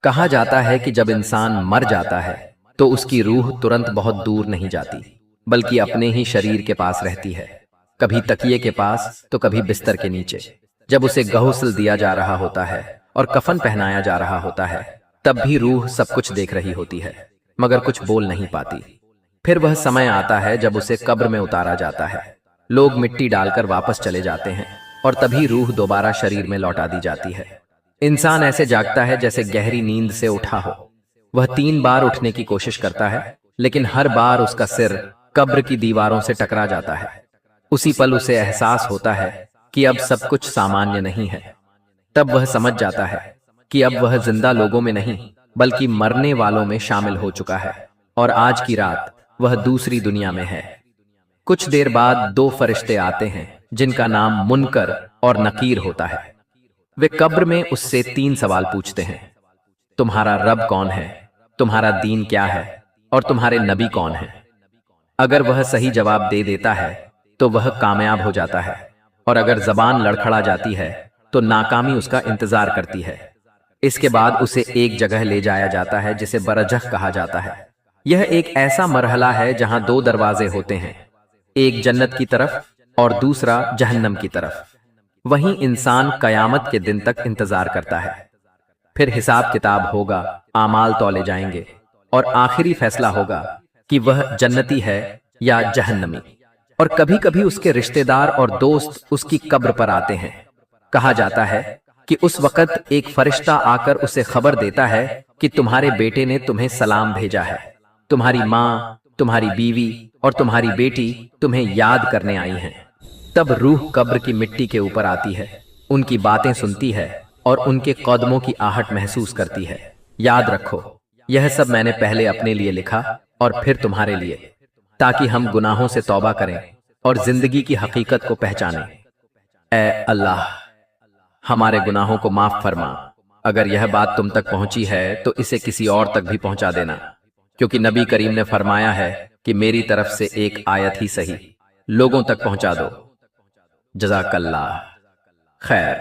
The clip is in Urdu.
کہا جاتا ہے کہ جب انسان مر جاتا ہے تو اس کی روح ترنت بہت دور نہیں جاتی بلکہ اپنے ہی شریر کے پاس رہتی ہے، کبھی تکیے کے پاس تو کبھی بستر کے نیچے۔ جب اسے غسل دیا جا رہا ہوتا ہے اور کفن پہنایا جا رہا ہوتا ہے تب بھی روح سب کچھ دیکھ رہی ہوتی ہے مگر کچھ بول نہیں پاتی۔ پھر وہ سمے آتا ہے جب اسے قبر میں اتارا جاتا ہے، لوگ مٹی ڈال کر واپس چلے جاتے ہیں اور تبھی روح دوبارہ شریر میں لوٹا دی جاتی ہے۔ انسان ایسے جاگتا ہے جیسے گہری نیند سے اٹھا ہو۔ وہ 3 بار اٹھنے کی کوشش کرتا ہے لیکن ہر بار اس کا سر قبر کی دیواروں سے ٹکرا جاتا ہے۔ اسی پل اسے احساس ہوتا ہے کہ اب سب کچھ سامانیہ نہیں ہے۔ تب وہ سمجھ جاتا ہے کہ اب وہ زندہ لوگوں میں نہیں بلکہ مرنے والوں میں شامل ہو چکا ہے اور آج کی رات وہ دوسری دنیا میں ہے۔ کچھ دیر بعد 2 فرشتے آتے ہیں جن کا نام منکر اور نکیر ہوتا ہے۔ وہ قبر میں اس سے 3 سوال پوچھتے ہیں: تمہارا رب کون ہے؟ تمہارا دین کیا ہے؟ اور تمہارے نبی کون ہیں؟ اگر وہ صحیح جواب دے دیتا ہے تو وہ کامیاب ہو جاتا ہے اور اگر زبان لڑکھڑا جاتی ہے تو ناکامی اس کا انتظار کرتی ہے۔ اس کے بعد اسے ایک جگہ لے جایا جاتا ہے جسے برزخ کہا جاتا ہے۔ یہ ایک ایسا مرحلہ ہے جہاں 2 دروازے ہوتے ہیں، ایک جنت کی طرف اور دوسرا جہنم کی طرف۔ وہیں انسان قیامت کے دن تک انتظار کرتا ہے۔ پھر حساب کتاب ہوگا، اعمال تولے جائیں گے اور آخری فیصلہ ہوگا کہ وہ جنتی ہے یا جہنمی۔ اور کبھی کبھی اس کے رشتہ دار اور دوست اس کی قبر پر آتے ہیں۔ کہا جاتا ہے کہ اس وقت ایک فرشتہ آ کر اسے خبر دیتا ہے کہ تمہارے بیٹے نے تمہیں سلام بھیجا ہے، تمہاری ماں، تمہاری بیوی اور تمہاری بیٹی تمہیں یاد کرنے آئی ہیں۔ تب روح قبر کی مٹی کے اوپر آتی ہے، ان کی باتیں سنتی ہے اور ان کے قدموں کی آہٹ محسوس کرتی ہے۔ یاد رکھو، یہ سب میں نے پہلے اپنے لیے لکھا اور پھر تمہارے لیے، تاکہ ہم گناہوں سے توبہ کریں اور زندگی کی حقیقت کو پہچانیں۔ اے اللہ، ہمارے گناہوں کو معاف فرما۔ اگر یہ بات تم تک پہنچی ہے تو اسے کسی اور تک بھی پہنچا دینا، کیونکہ نبی کریم نے فرمایا ہے کہ میری طرف سے ایک آیت ہی صحیح لوگوں تک پہنچا دو۔ جزاک اللہ خیر۔